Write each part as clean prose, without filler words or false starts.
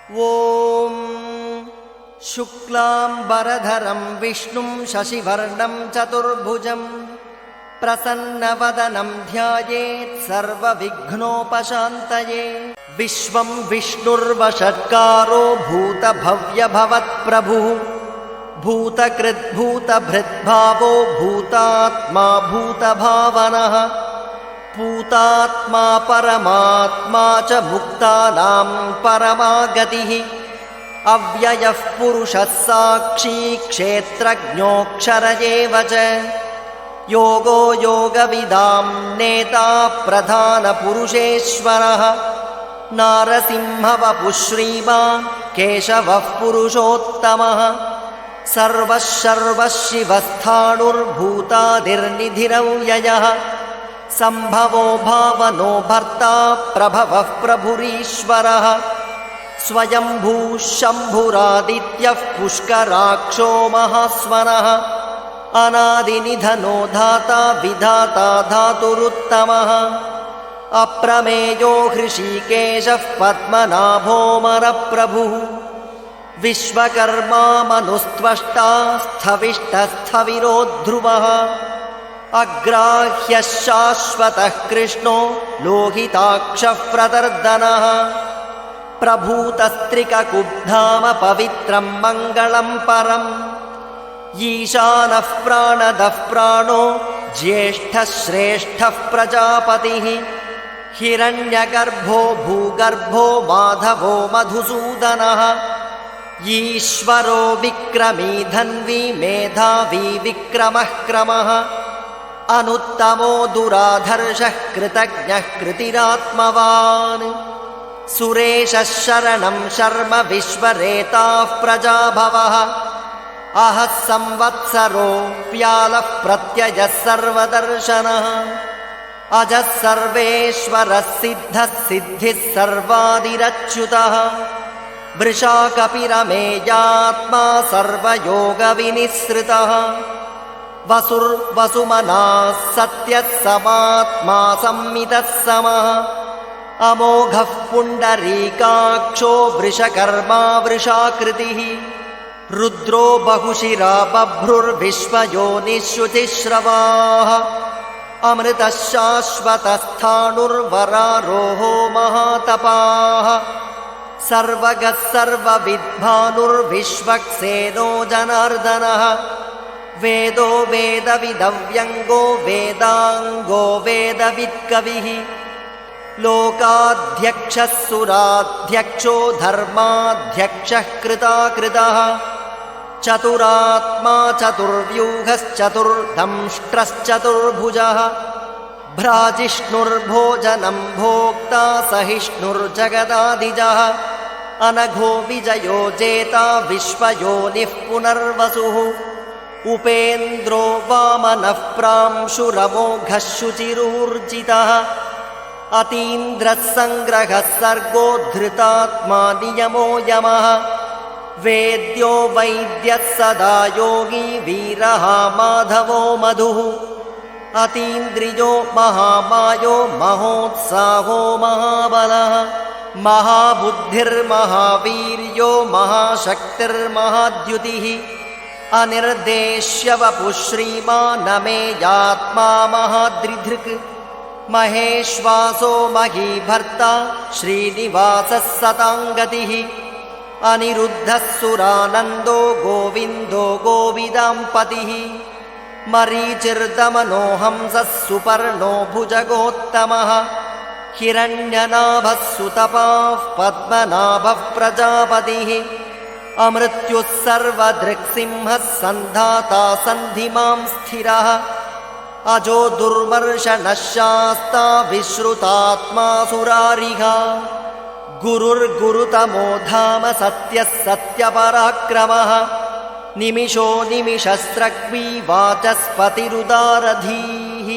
ಓಂ ಶುಕ್ಲಾಂಬರಧರಂ ವಿಷ್ಣುಂ ಶಶಿವರ್ಣಂ ಚತುರ್ಭುಜಂ ಪ್ರಸನ್ನವದನಂ ಧ್ಯಾಯೇತ್ ಸರ್ವವಿಘ್ನೋಪಶಾಂತಯೇ. ವಿಶ್ವಂ ವಿಷ್ಣುರ್ವಷಟ್ಕಾರೋ ಭೂತಭವ್ಯಭವತ್ಪ್ರಭುಃ ಭೂತಕೃದ್ಭೂತಭೃದ್ಭಾವೋ ಭೂತಾತ್ಮಾ ಭೂತಭಾವನಃ ಭೂತಾತ್ಮಾ ಪರಮಾತ್ಮಾ ಚ ಮುಕ್ತಾನಾಂ ಪರಮಾಗತಿಃ. ಅವ್ಯಯಃ ಪುರುಷಃ ಸಾಕ್ಷೀ ಕ್ಷೇತ್ರಜ್ಞೋಕ್ಷರ ಏವ ಚ. ಯೋಗೋ ಯೋಗವಿದಾಂ ನೇತಾ ಪ್ರಧಾನಪುರುಷೇಶ್ವರಃ. ನಾರಸಿಂಹವಪುಃ ಶ್ರೀಮಾನ್ ಕೇಶವಃ ಪುರುಷೋತ್ತಮಃ. ಸರ್ವಃ ಸರ್ವಃ ಶಿವಸ್ಥಾಣುರ್ಭೂತಾದಿರ್ನಿಧಿರವ್ಯಯಃ. ಸಂಭವೋ ಭಾವನೋ ಭರ್ತಾ ಪ್ರಭವಃ ಪ್ರಭುರೀಶ್ವರಃ. ಸ್ವಯಂಭೂ ಶಂಭುರಾದಿತ್ಯಃ ಪುಷ್ಕರಾಕ್ಷೋ ಮಹಾಸ್ವನಃ. ಅನಾದಿನಿಧನೋ ಧಾತಾ ವಿಧಾತಾ ಧಾತುರುತ್ತಮಃ. ಅಪ್ರಮೇಯೋ ಹೃಷೀಕೇಶಃ ಪದ್ಮನಾಭೋಮರಪ್ರಭುಃ. ವಿಶ್ವಕರ್ಮಾ ಮನುಸ್ತ್ವಷ್ಟಾ ಸ್ಥವಿಷ್ಟಸ್ಥವಿರೋ ಧ್ರುವಃ. ಅಗ್ರಾಹ್ಯಃ ಶಾಶ್ವತಃ ಕೃಷ್ಣೋ ಲೋಹಿತಾಕ್ಷಃ ಪ್ರದರ್ದನಃ. ಪ್ರಭೂತಸ್ತ್ರಿಕಕುಬ್ಧಾಮ ಪವಿತ್ರಂ ಮಂಗಳಂ ಪರಂ. ಈಶಾನಃ ಪ್ರಾಣದಃ ಪ್ರಾಣೋ ಜ್ಯೇಷ್ಠಃ ಶ್ರೇಷ್ಠಃ ಪ್ರಜಾಪತಿಃ. ಹಿರಣ್ಯಗರ್ಭೋ ಭೂಗರ್ಭೋ ಮಾಧವೋ ಮಧುಸೂದನಃ. ಈಶ್ವರೋ ವಿಕ್ರಮೀ ಧನ್ವಿ ಮೇಧಾವಿ ವಿಕ್ರಮಃ ಕ್ರಮಃ. ಅನುತ್ತಮೋ ದುರಾಧರ್ಷಃ ಕೃತಜ್ಞಃ ಕೃತಿರಾತ್ಮವಾನ್. ಸುರೇಶಃ ಶರಣಂ ಶರ್ಮ ವಿಶ್ವರೇತಾಃ ಪ್ರಜಾಭವಃ. ಅಹಃ ಸಂವತ್ಸರೋ ಪ್ಯಾಲಃ ಪ್ರತ್ಯಯಃ ಸರ್ವದರ್ಶನಃ. ಅಜಃ ಸರ್ವೇಶ್ವರಃ ಸಿದ್ಧಃ ಸಿದ್ಧಿಃ ಸರ್ವಾದಿರಚ್ಯುತಃ. ವೃಷಾ ಕಪಿರಮೇಯಾತ್ಮಾ ಸರ್ವಯೋಗವಿನಿಸೃತಃ. ವಸುರ್ವಸುಮನಃ ಸತ್ಯಃ ಸಮಾತ್ಮಾ ಸಂಮಿತಃ ಸಮಃ. ಅಮೋಘಃ ಪುಂಡರೀಕಾಕ್ಷೋ ವೃಷಕರ್ಮಾ ವೃಷಾಕೃತಿಃ. ರುದ್ರೋ ಬಹುಶಿರಾ ಬಭ್ರುರ್ವಿಶ್ವಯೋನಿಃ ಶುಚಿಶ್ರವಾಃ. ಅಮೃತಃ ಶಾಶ್ವತಸ್ಥಾಣುರ್ವರಾರೋಹೋ ಮಹಾತಪಾಃ. ಸರ್ವಗಃ ಸರ್ವವಿದ್ಭಾನುರ್ವಿಶ್ವಕ್ಸೇನೋ ಜನಾರ್ದನಃ. ವೇದೋ ವೇದವಿದವ್ಯಂಗೋ ವೇದಾಂಗೋ ವೇದವಿತ್ಕವಿಃ. ಲೋಕಾಧ್ಯಕ್ಷಃ ಸುರಾಧ್ಯಕ್ಷೋ ಧರ್ಮಾಧ್ಯಕ್ಷಃ ಕೃತಾಕೃತಃ. ಚತುರಾತ್ಮಾ ಚತುರ್ವ್ಯೂಹಶ್ಚತುರ್ದಂಷ್ಟ್ರಶ್ಚತುರ್ಭುಜಃ. ಭ್ರಾಜಿಷ್ಣುರ್ಭೋಜನಂ ಭೋಕ್ತಾ ಸಹಿಷ್ಣುರ್ಜಗದಾದಿಜಃ. ಅನಘೋ ವಿಜಯೋ ಜೇತಾ ವಿಶ್ವಯೋನಿಃ ಪುನರ್ವಸುಃ. ಉಪೇಂದ್ರೋ ವಾಮನಃ ಪ್ರಾಂಶುರಮೋಘಃ ಶುಚಿರೂರ್ಜಿತಃ. ಅತೀಂದ್ರಃ ಸಂಗ್ರಹಃ ಸರ್ಗೋ ಧೃತಾತ್ಮಾ ನಿಯಮೋ ಯಮಃ. ವೇದ್ಯೋ ವೈದ್ಯಃ ಸದಾ ಯೋಗಿ ವೀರಃ ಮಾಧವೋ ಮಧುಃ. ಅತೀಂದ್ರಿಯೋ ಮಹಾಮಾಯೋ ಮಹೋತ್ಸಾಹೋ ಮಹಾಬಲಃ. ಮಹಾಬುದ್ಧಿರ್ಮಹಾವೀರ್ಯೋ ಮಹಾಶಕ್ತಿರ್ಮಹಾದ್ಯುತಿಃ. ಅನಿರ್ದೇಶ್ಯ ವಪುಃ ಶ್ರೀಮಾನಮೇಯಾತ್ಮಾ ಮಹಾದ್ರಿಧೃಕ್. ಮಹೇಶ್ವಾಸೋ ಮಹೀಭರ್ತಾ ಶ್ರೀನಿವಾಸಃ ಸತಾಂಗತಿಃ. ಅನಿರುದ್ಧಃ ಸುರಾನಂದೋ ಗೋವಿಂದೋ ಗೋವಿದಾಂಪತಿಃ. ಮರೀಚಿರ್ದಮನೋ ಹಂಸಃ ಸುಪರ್ಣೋ ಭುಜಗೋತ್ತಮಃ. ಹಿರಣ್ಯನಾಭಃ ಸುತಪಾಃ ಪದ್ಮನಾಭಃ ಪ್ರಜಾಪತಿಃ. ಅಮೃತ್ಯುಃ ಸರ್ವದೃಕ್ಸಿಂಹಃ ಸಂಧಾತಾ ಸಂಧಿಮಾಂ ಸ್ಥಿರಃ. ಅಜೋ ದುರ್ಮರ್ಷಣಃ ಶಾಸ್ತಾ ವಿಶ್ರುತಾತ್ಮಾ ಸುರಾರಿಃ. ಗುರುರ್ಗುರುತಮೋ ಧಾಮ ಸತ್ಯಃ ಸತ್ಯಪರಾಕ್ರಮಃ. ನಿಮಿಷೋ ನಿಮಿಷಸ್ರಗ್ವೀ ವಾಚಸ್ಪತಿರುದಾರಧೀಃ.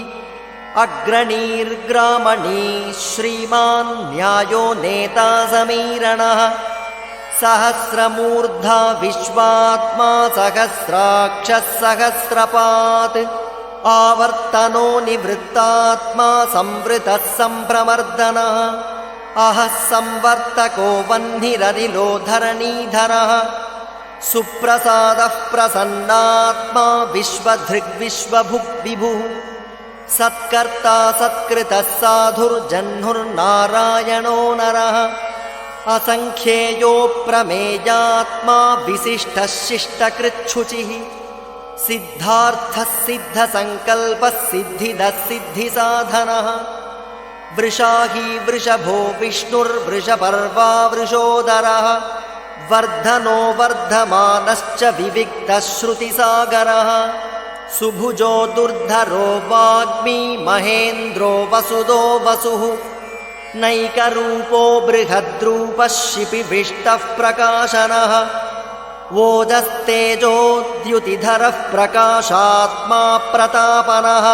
ಅಗ್ರಣೀರ್ಗ್ರಾಮಣೀ ಶ್ರೀಮಾನ್ ನ್ಯಾಯೋ ನೇತಾ ಸಮೀರಣಃ. ಸಹಸ್ರಮೂರ್ಧಾ ವಿಶ್ವಾತ್ಮಾ ಸಹಸ್ರಾಕ್ಷಃ ಸಹಸ್ರಪಾತ್. ಆವರ್ತನೋ ನಿವೃತ್ತಾತ್ಮಾ ಸಂವೃತಃ ಸಂಭ್ರಮರ್ದನಃ. अहः संवर्तको वह्निरनिलो धरणीधरः सुप्रसादः प्रसन्नात्मा विश्वधृग्विश्वभुक् विभुः सत्कर्ता सत्कृतः साधुर्जह्नुर्नारायणो नरः असङ्ख्येयो प्रमेयात्मा विशिष्टः शिष्टकृच्छुचिः सिद्धार्थः सिद्धसङ्कल्पः सिद्धिदः सिद्धिसाधनः वृषाही वृषभो विष्णुर्वृषपर्वा वृषोदरः वर्धनो वर्धमानश्च विविक्तः श्रुतिसागरः सुभुजो दुर्धरो वाग्मी महेन्द्रो वसुदो वसुः नैकरूपो बृहद्रूपः शिपिविष्टः प्रकाशनः ओजस्तेजोद्युतिधरः प्रकाशात्मा प्रतापनः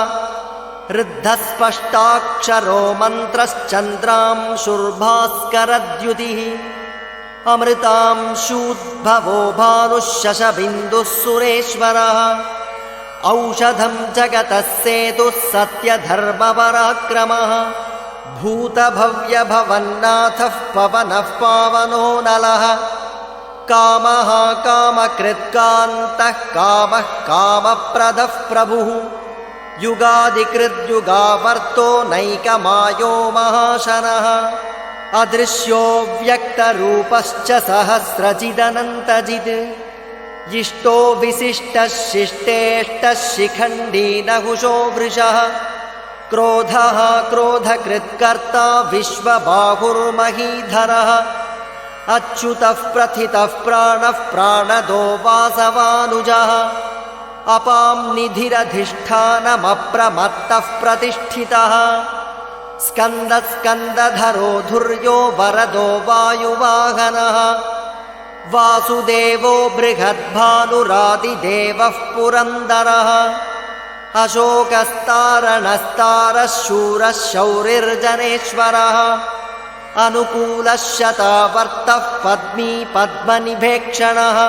ऋद्धस्पष्टाक्षरो मन्त्रश्चन्द्रांशुर्भास्करद्युतिः अमृतांशूद्भवो भानुः शशबिन्दुः सुरेश्वरः औषधं जगतः सेतुः सत्यधर्मपराक्रमः भूतभव्यभवन्नाथः पवनः पावनो नलः कामः कामकृत्कान्तः कामः कामप्रदः प्रभुः युगादिकृद्युगावर्तो नैकमायो महाशनः अदृश्यो व्यक्तरूपश्च सहस्रजिदनन्तजित् इष्टो विशिष्टः शिष्टेष्टः शिखण्डी नहुषो वृषः क्रोधः क्रोधकृत्कर्ता विश्वबाहुर्महीधरः अच्युतः प्रथितः प्राणः प्राणदो वासवानुजः अपां निधिरधिष्ठानमप्रमत्तः प्रतिष्ठितः स्कन्दस्कन्दधरो धुर्यो वरदो वायुवाहनः वासुदेवो बृहद्भानुरादिदेवः पुरन्दरः अशोकस्तारणस्तारः शूरः शौरिर्जनेश्वरः अनुकूलः शतावर्तः पद्मी पद्मनिभेक्षणः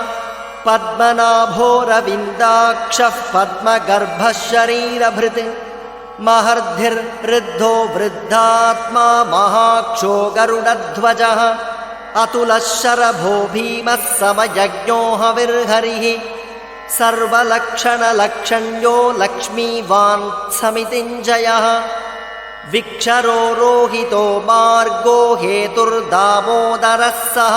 पद्मनाभोरविन्दाक्षः पद्मगर्भः शरीरभृत् महर्धिर्वृद्धो वृद्धात्मा महाक्षो गरुडध्वजः अतुलः शरभो भीमः समयज्ञो हविर्हरिः सर्वलक्षणलक्षण्यो लक्ष्मीवान् समितिञ्जयः विक्षरो रोहितो मार्गो हेतुर्दामोदरः सः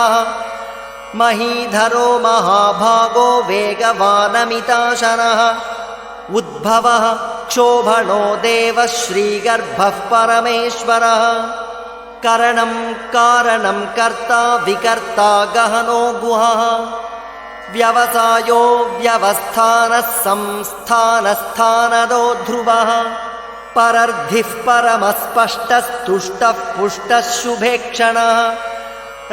महीधरो महाभागो वेगवानमिताशनः उद्भवः क्षोभणो देवः श्रीगर्भः परमेश्वरः करणं कारणं कर्ता विकर्ता गहनो गुहः व्यवसायो व्यवस्थानः संस्थानस्थानदो ध्रुवः परर्धिः परमस्पष्टस्तुष्टः पुष्टः शुभेक्षणः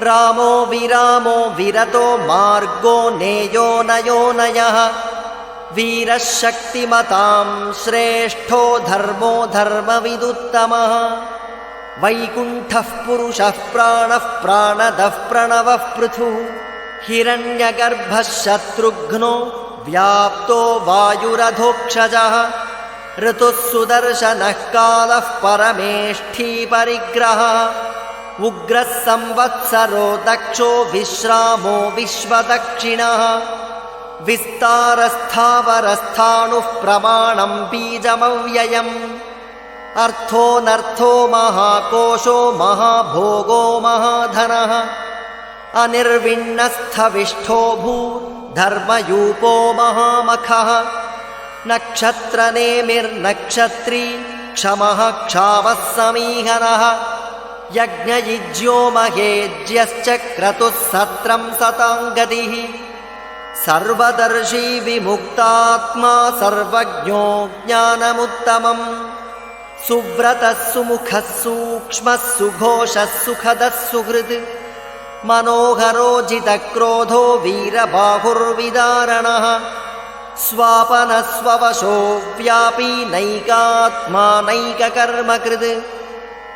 रामो विरामो विरतो मार्गो नेयो नयो नयः वीरः शक्तिमतां श्रेष्ठो धर्मो धर्मविदुत्तमः वैकुण्ठः पुरुषः प्राणः प्राणदः प्रणवः पृथुः हिरण्यगर्भः शत्रुघ्नो व्याप्तो वायुरधोक्षजः ऋतुः सुदर्शनः कालः परमेष्ठी परिग्रहः उग्रः संवत्सरो दक्षो विश्रामो विश्वदक्षिणः विस्तारस्थावरस्थाणुः प्रमाणं बीजमव्ययम् अर्थोऽनर्थो महाकोशो महाभोगो महाधनः अनिर्विण्णस्थविष्ठो भूर्धर्मयूपो महामखः नक्षत्रनेमिर्नक्षत्री क्षमः क्षावः समीहनः यज्ञयुज्यो महेज्यश्च क्रतुः सत्रं सताङ्गतिः सर्वदर्शी विमुक्तात्मा सर्वज्ञो ज्ञानमुत्तमम् सुव्रतः सुमुखः सूक्ष्मः सुघोषः सुखदः सुहृत् मनोहरो जितक्रोधो वीरबाहुर्विदारणः स्वापनः स्ववशो व्यापी नैकात्मा नैककर्मकृत्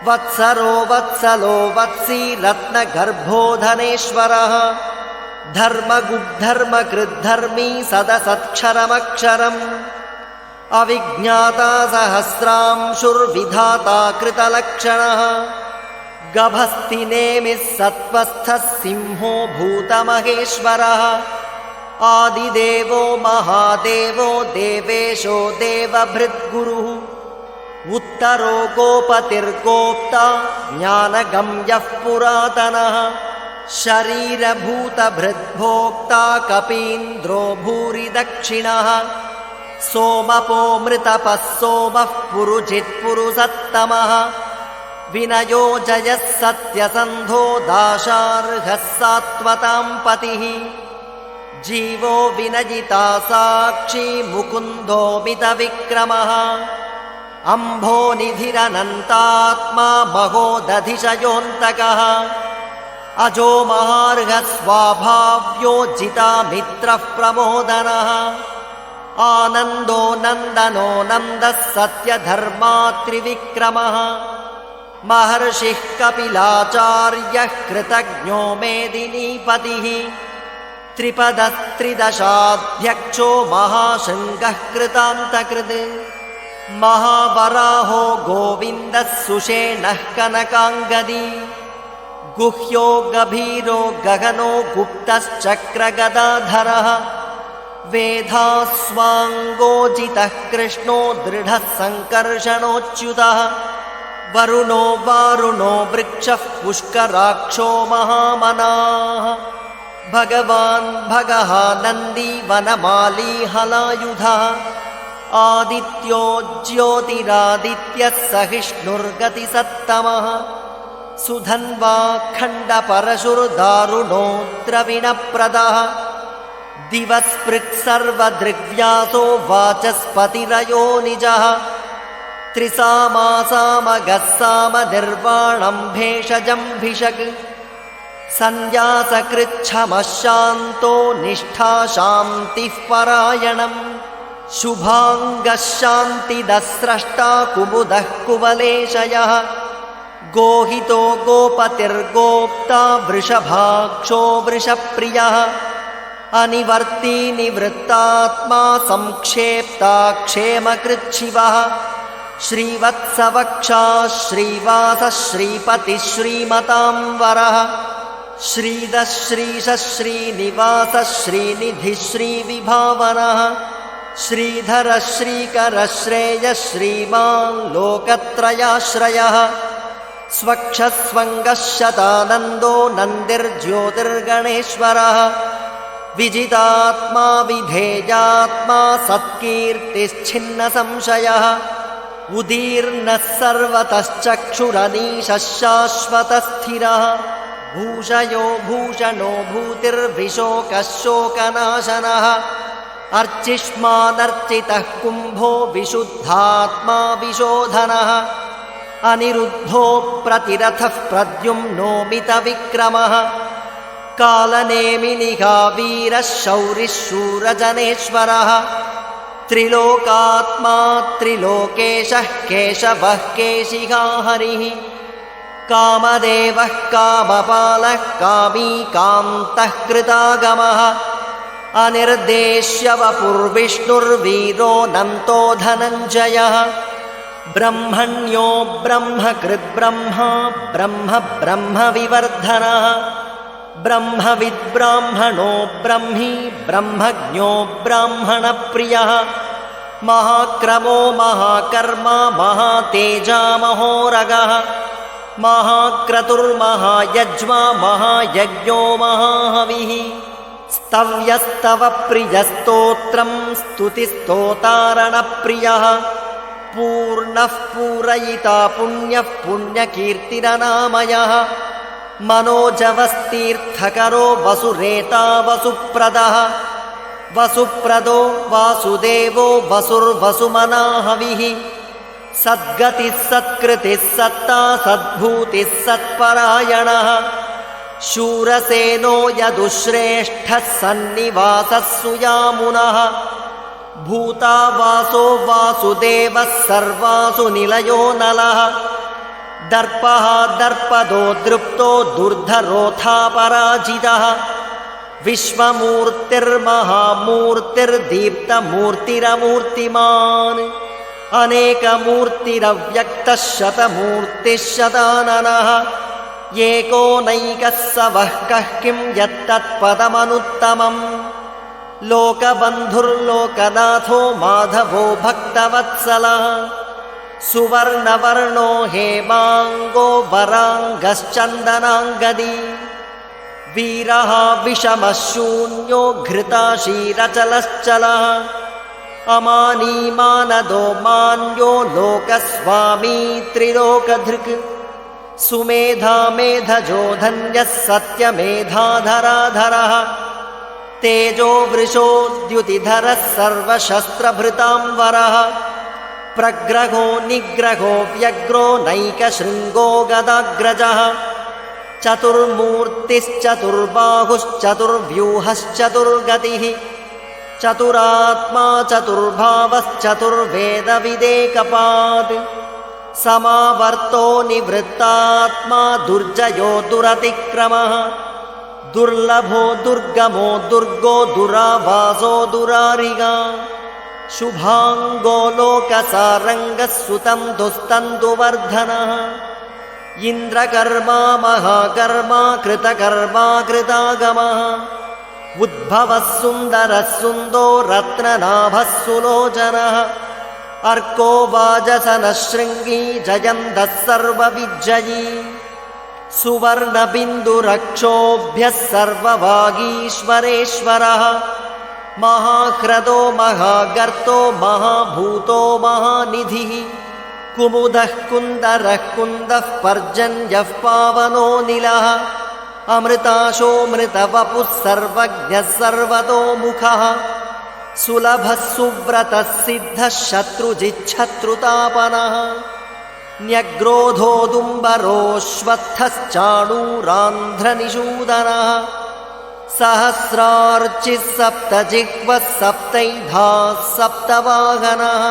वत्सरो वत्सलो वत्सी रत्नगर्भो धनेश्वरः धर्मगुग्धर्मकृद्धर्मी सदसत्क्षरमक्षरम् अविज्ञाता सहस्रांशुर्विधाता कृतलक्षणः गभस्तिनेमिः सत्त्वस्थः सिंहो भूतमहेश्वरः आदिदेवो महादेवो देवेशो देवभृद्गुरुः उत्तरो गोपतिर्गोप्ता ज्ञानगम्यः पुरातनः शरीरभूतभृद्भोक्ता कपीन्द्रो भूरि दक्षिणः सोमपोमृतपः सोमः पुरुजित्पुरुषत्तमः विनयो जयः सत्यसन्धो दाशार्हः सात्वतां पतिः जीवो विनयिता साक्षी मुकुन्दो मितविक्रमः अम्भोनिधिरनन्तात्मा महोदधिशयोऽन्तकः अजो महार्घः स्वाभाव्योज्जिता मित्रः प्रमोदनः आनन्दो नन्दनो नन्दः सत्यधर्मात्रिविक्रमः महर्षिः कपिलाचार्यः कृतज्ञो मेदिनीपतिः त्रिपदस्त्रिदशाध्यक्षो महाशृङ्गः कृतान्तकृत् महावराहो गोविन्दः सुषेणः कनकाङ्गदी गुह्यो गभीरो गगनो गुप्तश्चक्रगदाधरः वेधास्वाङ्गोजितः कृष्णो दृढः सङ्कर्षणोच्युतः वरुणो वारुणो वृक्षः पुष्कराक्षो महामनाः भगवान् भगः नन्दी वनमाली हलायुधः आदित्यो ज्योतिरादित्यः सहिष्णुर्गतिसत्तमः सुधन्वा खण्डपरशुर्दारुणो द्रविणप्रदः दिवस्पृक्सर्वदृग्व्यासो वाचस्पतिरयो निजः त्रिसामासामगः सामनिर्वाणं भेषजम्भिषक् सन्न्यासकृच्छमः शान्तो निष्ठा शान्तिः परायणम् शुभाङ्गः शान्तिदः स्रष्टा कुमुदः कुवलेशयः गोहितो गोपतिर्गोप्ता वृषभाक्षो वृषप्रियः अनिवर्ती निवृत्तात्मा संक्षेप्ता क्षेमकृच्छिवः श्रीवत्सवक्षा श्रीवासः श्रीपतिः श्रीमतांवरः श्रीदः श्रीशः श्रीनिवासः श्रीनिधिः श्रीविभावनः श्रीधरः श्रीकरः श्रेयः श्रीमान् लोकत्रयाश्रयः स्वक्षस्वङ्गः शतानन्दो नन्दिर्ज्योतिर्गणेश्वरः विजितात्मा विधेयात्मा सत्कीर्तिश्छिन्नसंशयः उदीर्णः सर्वतश्चक्षुरनीशः शाश्वतस्थिरः भूषयो भूषणो भूतिर्विशोकः शोकनाशनः अर्चिष्मानर्चितः कुम्भो विशुद्धात्मा विशोधनः अनिरुद्धो प्रतिरथः प्रद्युम्नो मितविक्रमः कालनेमिनिहा वीरः शौरिः शूरजनेश्वरः त्रिलोकात्मा त्रिलोकेशः केशवः केशिका हरिः कामदेवः कामपालः कामी कान्तः कृतागमः अनिर्देश्यवपुर्विष्णुर्वीरो धनञ्जयः ब्रह्मण्यो ब्रह्मकृद्ब्रह्मा ब्रह्म ब्रह्मविवर्धनः ब्रह्मविद्ब्राह्मणो ब्रह्मी ब्रह्मज्ञो ब्राह्मणप्रियः महाक्रमो महाकर्मा महातेजा महोरगः महाक्रतुर्महायज्वा महायज्ञो महाहविः स्तव्यस्तवप्रियस्तोत्रं स्तुतिस्तोतारणप्रियः पूर्णः पूरयिता पुण्यः पुण्यकीर्तिरनामयः मनोजवस्तीर्थकरो वसुरेता वसुप्रदः वसुप्रदो वासुदेवो वसुर्वसुमनाहविः सद्गतिः सत्कृतिः सत्ता सद्भूतिः सत्परायणः शूरसेनो यदुश्रेष्ठः सन्निवासः सुयामुनः भूतावासो वासुदेवः सर्वासु निलयो नलः दर्पः दर्पदो दृप्तो दुर्धरोऽथापराजितः विश्वमूर्तिर्महामूर्तिर्दीप्तमूर्तिरमूर्तिमान् अनेकमूर्तिरव्यक्तः शतमूर्तिः शताननः एकोनैकः स वः कः किं यत्तत्पदमनुत्तमम् लोकबन्धुर्लोकनाथो माधवो भक्तवत्सलः सुवर्णवर्णो हेमाङ्गो वराङ्गश्चन्दनाङ्गदी वीरः विषमः शून्यो घृताशीरचलश्चलः अमानीमानदो मान्यो लोकस्वामी त्रिलोकधृक् सुमेधा मेधजो धन्यः सत्यमेधाधराधरः तेजो वृषोद्युतिधरः सर्वशस्त्रभृताम्बरः प्रग्रहो निग्रहो व्यग्रो नैकशृङ्गो गदाग्रजः चतुर्मूर्तिश्चतुर्बाहुश्चतुर्व्यूहश्चतुर्गतिः चतुरात्मा चतुर्भावश्चतुर्वेदविदेकपात् समावर्तो निवृत्तात्मा दुर्जयो दुरतिक्रमः दुर्लभो दुर्गमो दुर्गो दुरावासो दुरारिगा शुभाङ्गो लोकसारङ्गः सुतं दुस्तन्दुवर्धनः इन्द्रकर्मा महाकर्मा कृतकर्मा कृतागमः उद्भवः सुन्दरः सुन्दो रत्ननाभः सुलोचनः अर्को वाजसनः शृङ्गी जयन्तः सर्वविजयी सुवर्णबिन्दुरक्षोभ्यः सर्ववागीश्वरेश्वरः महाह्रदो महागर्तो महाभूतो महानिधिः कुमुदः कुन्दरः कुन्दः पर्जन्यः पावनो निलः अमृताशोऽमृतवपुः सर्वज्ञः सर्वतोमुखः सुलभः सुव्रतः सिद्धः शत्रुजिच्छत्रुतापनः न्यग्रोधोदुम्बरोऽश्वत्थश्चाणूरान्ध्रनिषूदनः सहस्रार्चिः सप्तजिह्वः सप्तैधाः सप्तवाहनः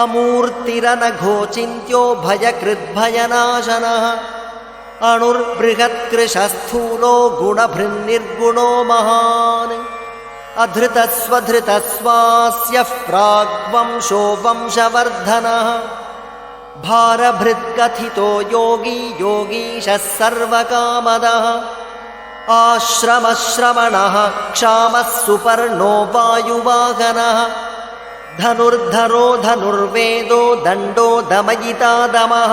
अमूर्तिरनघोचिन्त्यो भयकृद्भयनाशनः अणुर्बृहत्कृशस्थूलो गुणभृन्निर्गुणो महान् अधृतस्वधृतस्वास्यः प्राग्वंशो वंशवर्धनः भारभृत्कथितो योगी योगीशः सर्वकामदः आश्रमश्रमणः क्षामः सुपर्णो वायुवाहनः धनुर्धरो धनुर्वेदो दण्डो दमयिता दमः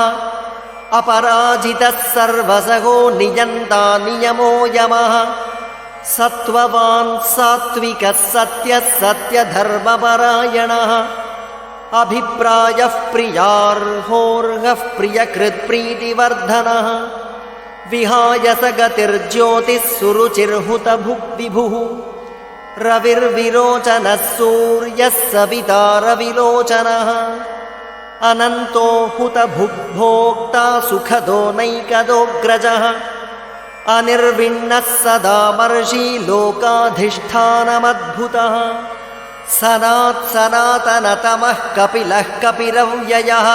अपराजितः सर्वसहो नियन्ता नियमो यमः सत्त्ववान् सात्विकः सत्यः सत्यधर्मपरायणः अभिप्रायः प्रियार्होर्हः प्रियकृत्प्रीतिवर्धनः विहाय स गतिर्ज्योतिः सुरुचिर्हुतभुग्विभुः रविर्विरोचनः सूर्यः सविता रविलोचनः अनन्तो हुतभुग्भोक्ता सुखदो नैकदोऽग्रजः अनिर्विण्णः सदामर्षि लोकाधिष्ठानमद्भुतः सनात्सनातनतमः कपिलः कपिरव्ययः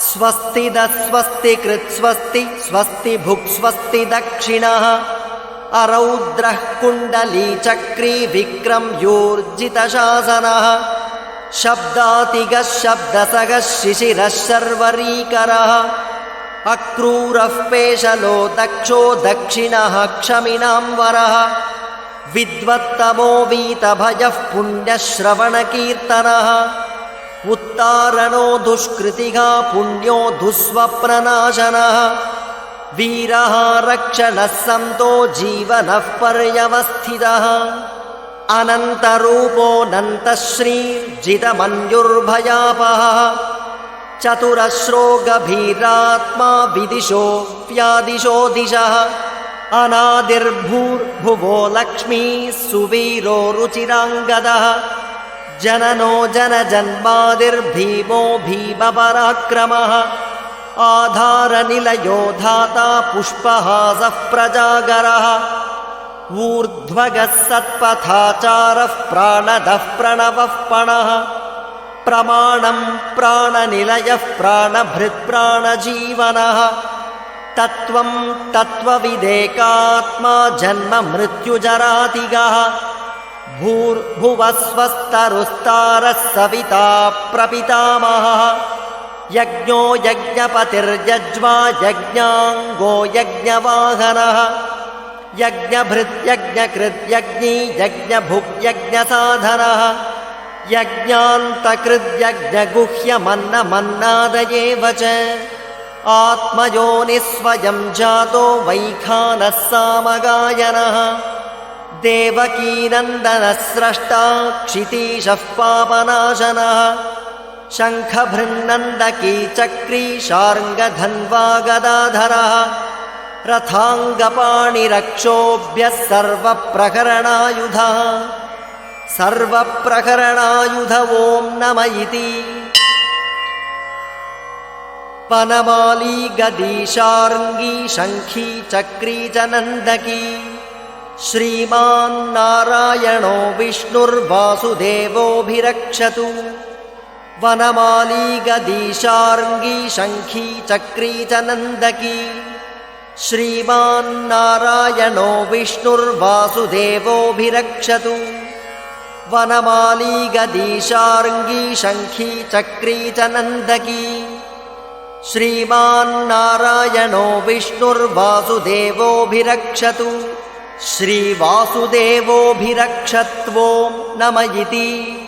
स्वस्तिदः स्वस्तिकृत् स्वस्ति स्वस्ति भुक् स्वस्ति दक्षिणः अरौद्रः कुण्डलीचक्री विक्रम्योर्जितशासनः शब्दातिगः शब्दसगः शिशिरः शर्वरीकरः अक्रूरः पेशलो दक्षो दक्षिणः क्षमिणाम्बरः विद्वत्तमो वीतभयः पुण्यश्रवणकीर्तनः उत्तारणो दुष्कृतिः पुण्यो दुःस्वप्ननाशनः वीरः रक्षणः सन्तो जीवनः पर्यवस्थितः अनन्तरूपोऽनन्तश्रीर्जितमन्युर्भयापहः चतुरश्रो गभीरात्मा विदिशो व्यादिशो दिशः अनादिर्भूर्भुवो लक्ष्मीः सुवीरो रुचिराङ्गदः जननो जनजन्मादिर्भीमो भीमपराक्रमः आधारनिलयो धाता पुष्पहासः प्रजागरः ऊर्ध्वगः सत्पथाचारः प्राणदः प्रणवः पणः प्रमाणं प्राणनिलयः प्राणभृत्प्राणजीवनः तत्त्वं तत्त्वविदेकात्मा जन्म मृत्युजरातिगः भूर्भुवः स्वस्तरुस्तारः सविता प्रपितामहः ಯಜ್ಞೋ ಯಜ್ಞಪತಿರ್ಯಜ್ವಾ ಯಜ್ಞಾಂಗೋ ಯಜ್ಞವಾಹನಃ ಯಜ್ಞಭೃತ್ಯಜ್ಞಕೃದ್ಯಜ್ಞೀ ಯಜ್ಞಭುಗ್ಯಜ್ಞಸಾಧನಃ ಯಜ್ಞಾಂತಕೃದ್ಯಜ್ಞಗುಹ್ಯಮನ್ನಮನ್ನಾದಯೇವ ಚ ಆತ್ಮಯೋನಿಸ್ವಯಂ ಜಾತೋ ವೈಖಾನಃ ಸಾಮಗಾಯನಃ ದೇವಕೀನಂದನಸ್ರಷ್ಟಾ ಕ್ಷಿತೀಶಃ ಪಾಪನಾಶನಃ ಶಂಖಭೃನ್ನಂದಕೀ ಚಕ್ರೀ ಶಾರ್ङ्गधन्वा ಗದಾಧರಃ ರಥಾಂಗಪಾಣಿರಕ್ಷೋಭ್ಯಃ ಸರ್ವಪ್ರಕರಣಾಯುಧಃ ಸರ್ವಪ್ರಕರಣಾಯುಧ ಓಂ ನಮ ಇತಿ ಪನಮಾಲಿ ಗದೀ ಶಾರ್ङ्गी ಶಂಖೀ ಚಕ್ರೀ ಚ ನಂದಕೀ ಶ್ರೀಮಾನ್ ನಾರಾಯಣೋ ವಿಷ್ಣುರ್ವಾಸುದೇವೋಭಿರಕ್ಷತು ವನಮಾಲಿ ಗದೀ ಶಾರ್ङ्गी ಶಂಖೀ ಚಕ್ರೀ ಚ ನಂದಕೀ ಶ್ರೀಮಾನ್ ನಾರಾಯಣೋ ವಿಷ್ಣುರ್ವಾಸುದೇವೋಭಿರಕ್ಷತು ವನಮಾಲಿ ಗದೀ ಶಾರ್ङ्गी ಶಂಖೀ ಚಕ್ರೀ ಚ ನಂದಕೀ ಶ್ರೀಮಾನ್ ನಾರಾಯಣೋ ವಿಷ್ಣುರ್ವಾಸುದೇವೋಭಿರಕ್ಷತು ಶ್ರೀವಾಸುದೇವೋಭಿರಕ್ಷತ್ವೋಂ ನಮ ಇತಿ